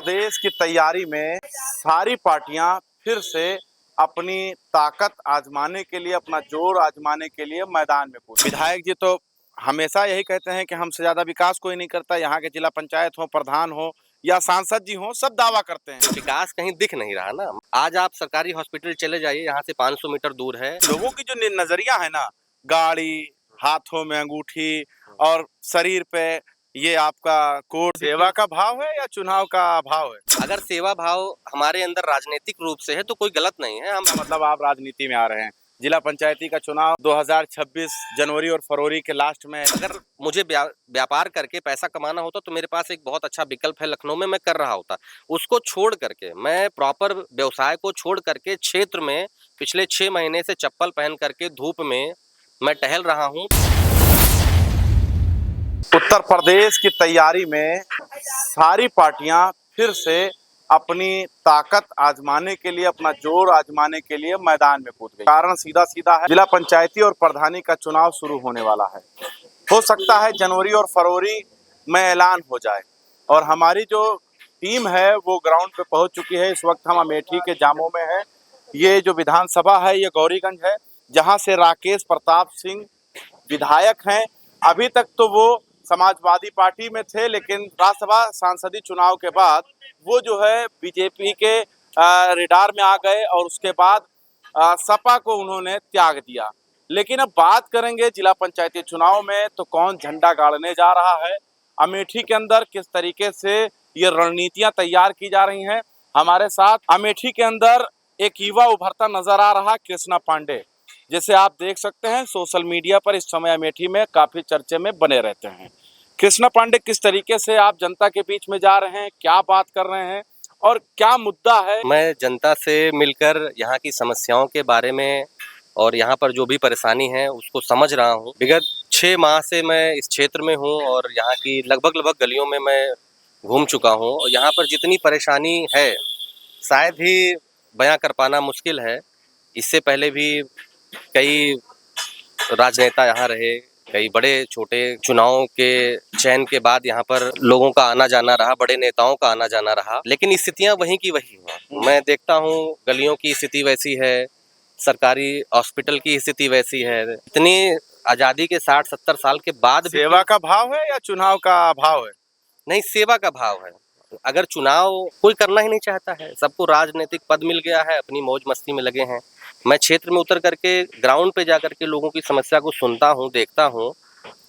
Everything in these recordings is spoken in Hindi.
प्रदेश की तैयारी में सारी पार्टियां फिर से अपनी ताकत आजमाने के लिए, अपना जोर आजमाने के लिए मैदान में कूदे। विधायक जी तो हमेशा यही कहते हैं कि हमसे ज्यादा विकास कोई नहीं करता। यहाँ के जिला पंचायत हो, प्रधान हो या सांसद जी हो, सब दावा करते हैं। विकास कहीं दिख नहीं रहा ना। आज आप सरकारी हॉस्पिटल चले जाइए, यहाँ से 500 मीटर दूर है। लोगों की जो नजरिया है ना, गाड़ी, हाथों में अंगूठी और शरीर पे ये आपका कोट, सेवा का भाव है या चुनाव का भाव है? अगर सेवा भाव हमारे अंदर राजनीतिक रूप से है तो कोई गलत नहीं है। हम मतलब आप राजनीति में आ रहे हैं। जिला पंचायती का चुनाव 2026 जनवरी और फरवरी के लास्ट में। अगर मुझे व्यापार करके पैसा कमाना होता तो मेरे पास एक बहुत अच्छा विकल्प है, लखनऊ में मैं कर रहा होता। उसको छोड़ करके, मैं प्रॉपर व्यवसाय को छोड़ करके क्षेत्र में पिछले 6 महीने से चप्पल पहन करके धूप में मैं टहल रहा हूँ। उत्तर प्रदेश की तैयारी में सारी पार्टियां फिर से अपनी ताकत आजमाने के लिए, अपना जोर आजमाने के लिए मैदान में कूद गई। कारण सीधा सीधा है, जिला पंचायती और प्रधानी का चुनाव शुरू होने वाला है। हो सकता है जनवरी और फरवरी में ऐलान हो जाए और हमारी जो टीम है वो ग्राउंड पे पहुंच चुकी है। इस वक्त हम अमेठी के जामों में हैं। ये जो विधानसभा है ये गौरीगंज है, जहां से राकेश प्रताप सिंह विधायक हैं। अभी तक तो वो समाजवादी पार्टी में थे, लेकिन राज्यसभा सांसदीय चुनाव के बाद वो जो है बीजेपी के रेडार में आ गए और उसके बाद सपा को उन्होंने त्याग दिया। लेकिन अब बात करेंगे जिला पंचायती चुनाव में तो कौन झंडा गाड़ने जा रहा है, अमेठी के अंदर किस तरीके से ये रणनीतियां तैयार की जा रही हैं। हमारे साथ अमेठी के अंदर एक युवा उभरता नजर आ रहा कृष्णा पांडे, जैसे आप देख सकते हैं सोशल मीडिया पर इस समय अमेठी में काफी चर्चे में बने रहते हैं। कृष्णा पांडे, किस तरीके से आप जनता के बीच में जा रहे हैं, क्या बात कर रहे हैं और क्या मुद्दा है? मैं जनता से मिलकर यहाँ की समस्याओं के बारे में और यहाँ पर जो भी परेशानी है उसको समझ रहा हूँ। विगत 6 माह से मैं इस क्षेत्र में हूँ और यहाँ की लगभग गलियों में मैं घूम चुका हूँ और यहाँ पर जितनी परेशानी है शायद ही बयां कर पाना मुश्किल है। इससे पहले भी कई राजनेता यहाँ रहे, कई बड़े छोटे चुनावों के चयन के बाद यहाँ पर लोगों का आना जाना रहा, बड़े नेताओं का आना जाना रहा, लेकिन स्थितियां वहीं की वही हैं। मैं देखता हूँ गलियों की स्थिति वैसी है, सरकारी हॉस्पिटल की स्थिति वैसी है। इतनी आजादी के 60-70 साल के बाद भी सेवा का भाव है या चुनाव का भाव है? नहीं, सेवा का भाव है। अगर चुनाव कोई करना ही नहीं चाहता है, सबको राजनीतिक पद मिल गया है, अपनी मौज मस्ती में लगे हैं। मैं क्षेत्र में उतर करके ग्राउंड पे जा करके लोगों की समस्या को सुनता हूँ, देखता हूँ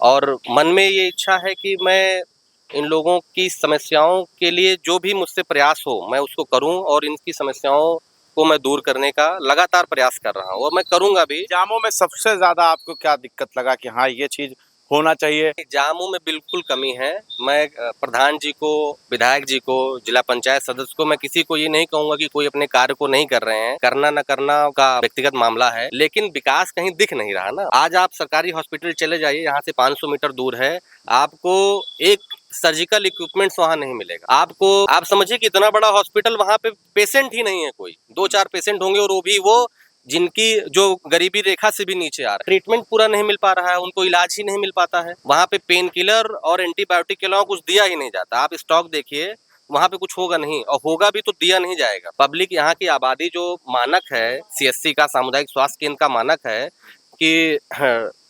और मन में ये इच्छा है कि मैं इन लोगों की समस्याओं के लिए जो भी मुझसे प्रयास हो मैं उसको करूं और इनकी समस्याओं को मैं दूर करने का लगातार प्रयास कर रहा हूं और मैं करूंगा भी। जामों में सबसे ज्यादा आपको क्या दिक्कत लगा कि हाँ ये चीज होना चाहिए? जामों में बिल्कुल कमी है। मैं प्रधान जी को, विधायक जी को, जिला पंचायत सदस्य को, मैं किसी को ये नहीं कहूंगा कि कोई अपने कार्य को नहीं कर रहे हैं। करना न करना का व्यक्तिगत मामला है, लेकिन विकास कहीं दिख नहीं रहा ना। आज आप सरकारी हॉस्पिटल चले जाइए, यहाँ से 500 मीटर दूर है, आपको एक सर्जिकल इक्विपमेंट्स वहाँ नहीं मिलेगा। आप समझिए कि इतना बड़ा हॉस्पिटल, वहाँ पे पेशेंट ही नहीं है कोई। 2-4 पेशेंट होंगे और वो भी जिनकी जो गरीबी रेखा से भी नीचे आ रहा है। ट्रीटमेंट पूरा नहीं मिल पा रहा है, उनको इलाज ही नहीं मिल पाता है। वहाँ पे पेन किलर और एंटीबायोटिक के अलावा कुछ दिया ही नहीं जाता। आप स्टॉक देखिए, वहाँ पे कुछ होगा नहीं और होगा भी तो दिया नहीं जाएगा। पब्लिक, यहाँ की आबादी जो मानक है CSC का, सामुदायिक स्वास्थ्य केंद्र का मानक है कि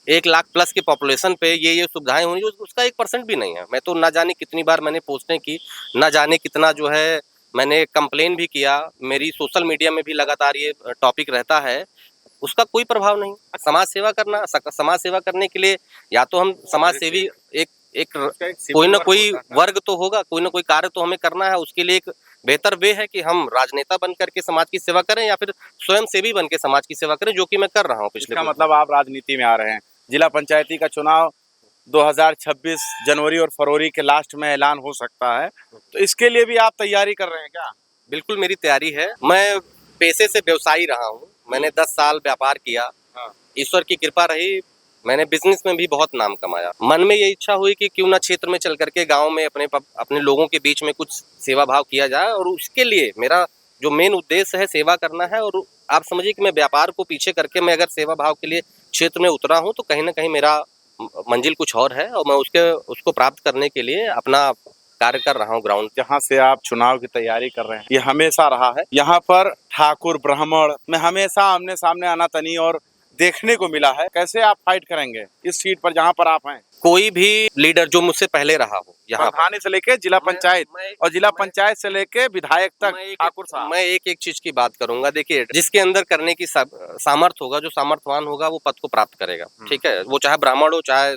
1 लाख प्लस के पॉपुलेशन पे ये सुविधाएं होंगी, उसका 1% भी नहीं है। मैं तो ना जाने कितनी बार मैंने पोस्टें की, ना जाने कितना जो है मैंने कंप्लेन भी किया, मेरी सोशल मीडिया में भी लगातार ये टॉपिक रहता है, उसका कोई प्रभाव नहीं। समाज सेवा करने के लिए या तो हम समाज सेवी एक कोई ना कोई वर्ग तो होगा, कोई ना कोई कार्य तो हमें करना है। उसके लिए एक बेहतर वे है कि हम राजनेता बन करके समाज की सेवा करें या फिर स्वयं सेवी बन के समाज की सेवा करें, जो कि मैं कर रहा हूँ पिछले। इसका मतलब आप राजनीति में आ रहे हैं। जिला पंचायती का चुनाव 2026 जनवरी और फरवरी के लास्ट में ऐलान हो सकता है, तो इसके लिए भी आप तैयारी कर रहे हैं क्या? बिल्कुल मेरी तैयारी है। मैं पेशे से व्यवसायी रहा हूँ, मैंने 10 साल व्यापार किया। ईश्वर की कृपा रही, मैंने बिजनेस में भी बहुत नाम कमाया। मन में ये इच्छा हुई कि क्यों ना क्षेत्र में चल करके गांव में अपने लोगों के बीच में कुछ सेवा भाव किया जाए और उसके लिए मेरा जो मेन उद्देश्य है सेवा करना है। और आप समझिए कि मैं व्यापार को पीछे करके मैं अगर सेवा भाव के लिए क्षेत्र में उतरा हूँ तो कहीं ना कहीं मेरा मंजिल कुछ और है और मैं उसको प्राप्त करने के लिए अपना कार्य कर रहा हूँ ग्राउंड। जहाँ से आप चुनाव की तैयारी कर रहे हैं, ये हमेशा रहा है यहाँ पर ठाकुर ब्राह्मण में हमेशा आमने सामने आनातनी और देखने को मिला है। कैसे आप फाइट करेंगे इस सीट पर जहाँ पर आप हैं? कोई भी लीडर जो मुझसे पहले रहा हो यहाँ पर, प्रधानी से लेके जिला पंचायत और जिला पंचायत से लेके विधायक तक, ठाकुर साहब, मैं एक एक चीज की बात करूंगा। देखिए, जिसके अंदर करने की सामर्थ्य होगा, जो सामर्थ्यवान होगा, वो पद को प्राप्त करेगा। ठीक है, वो चाहे ब्राह्मण हो, चाहे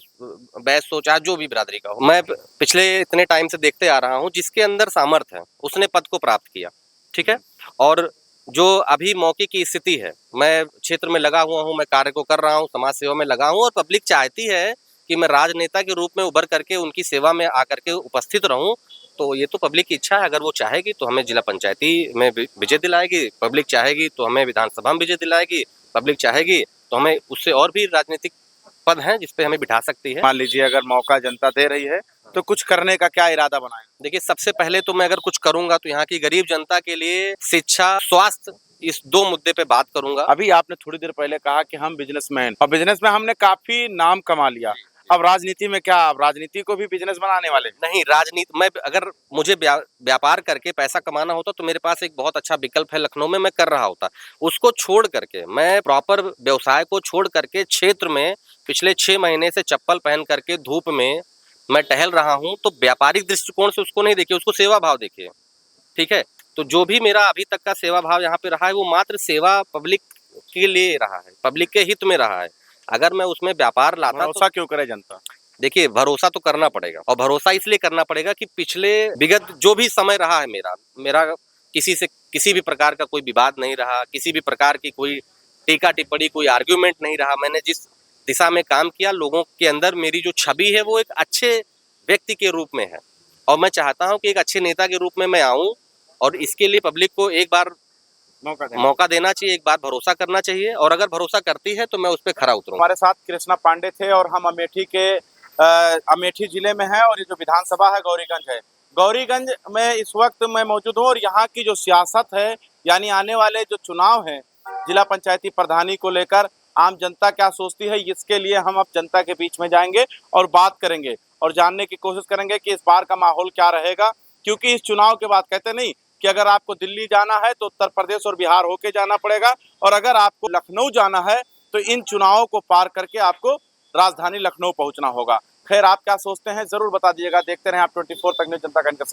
वैश्य हो, चाहे जो भी बिरादरी का हो। मैं पिछले इतने टाइम से देखते आ रहा हूँ, जिसके अंदर सामर्थ्य है उसने पद को प्राप्त किया। ठीक है, और जो अभी मौके की स्थिति है, मैं क्षेत्र में लगा हुआ हूँ, मैं कार्य को कर रहा हूँ, समाज सेवा में लगा हूँ, और पब्लिक चाहती है कि मैं राजनेता के रूप में उभर करके उनकी सेवा में आकर के उपस्थित रहूं। तो ये तो पब्लिक की इच्छा है। अगर वो चाहेगी तो हमें जिला पंचायती में विजय दिलाएगी, पब्लिक चाहेगी तो हमें विधानसभा में विजय दिलाएगी, पब्लिक चाहेगी तो हमें उससे और भी राजनीतिक पद हैं जिसपे हमें बिठा सकती है। मान लीजिए अगर मौका जनता दे रही है तो कुछ करने का क्या इरादा बनाएं? देखिए, सबसे पहले तो मैं अगर कुछ करूंगा तो यहाँ की गरीब जनता के लिए शिक्षा, स्वास्थ्य, इस 2 मुद्दे पे बात करूंगा। अभी आपने थोड़ी देर पहले कहा कि हम बिजनेसमैन, और बिजनेस में हमने काफी नाम कमा लिया। अब राजनीति में क्या, आप राजनीति को भी बिजनेस बनाने वाले? नहीं, राजनीति मैं अगर मुझे व्यापार करके पैसा कमाना होता तो मेरे पास एक बहुत अच्छा विकल्प है, लखनऊ में मैं कर रहा होता। उसको छोड़ करके, मैं प्रॉपर व्यवसाय को छोड़ करके क्षेत्र में पिछले 6 महीने से चप्पल पहन करके धूप में मैं टहल रहा हूं। तो व्यापारिक दृष्टिकोण से उसको नहीं देखिए, उसको सेवा भाव देखिए। ठीक है, तो जो भी मेरा अभी तक का सेवा भाव यहाँ पे रहा है, वो मात्र सेवा पब्लिक के लिए रहा है, पब्लिक के हित में रहा है। अगर मैं उसमें व्यापार लाता तो भरोसा क्यों करे जनता? देखिए, भरोसा तो करना पड़ेगा, और भरोसा इसलिए करना पड़ेगा कि पिछले विगत जो भी समय रहा है मेरा किसी से किसी भी प्रकार का कोई विवाद नहीं रहा, किसी भी प्रकार की कोई टीका टिप्पणी, कोई आर्ग्यूमेंट नहीं रहा। मैंने जिस दिशा में काम किया, लोगों के अंदर मेरी जो छवि है वो एक अच्छे व्यक्ति के रूप में है, और मैं चाहता हूं कि एक अच्छे नेता के रूप में मैं आऊं, और इसके लिए पब्लिक को एक बार मौका देना चाहिए, एक बार भरोसा करना चाहिए, और अगर भरोसा करती है तो मैं उस पर खरा उतरूंगा। हमारे साथ कृष्णा पांडे थे और हम अमेठी के अमेठी जिले में हैं, और ये जो विधानसभा है गौरीगंज है। गौरीगंज में इस वक्त मैं मौजूद हूँ, और यहाँ की जो सियासत है, यानी आने वाले जो चुनाव हैं जिला पंचायती प्रधानी को लेकर आम जनता क्या सोचती है, इसके लिए हम अब जनता के बीच में जाएंगे और बात करेंगे और जानने की कोशिश करेंगे कि इस बार का माहौल क्या रहेगा। क्योंकि इस चुनाव के बाद कहते नहीं कि अगर आपको दिल्ली जाना है तो उत्तर प्रदेश और बिहार होके जाना पड़ेगा, और अगर आपको लखनऊ जाना है तो इन चुनावों को पार करके आपको राजधानी लखनऊ पहुंचना होगा। खैर, आप क्या सोचते हैं जरूर बता दीजिएगा। देखते रहें आप 24 तक न्यूज़ जनता के साथ।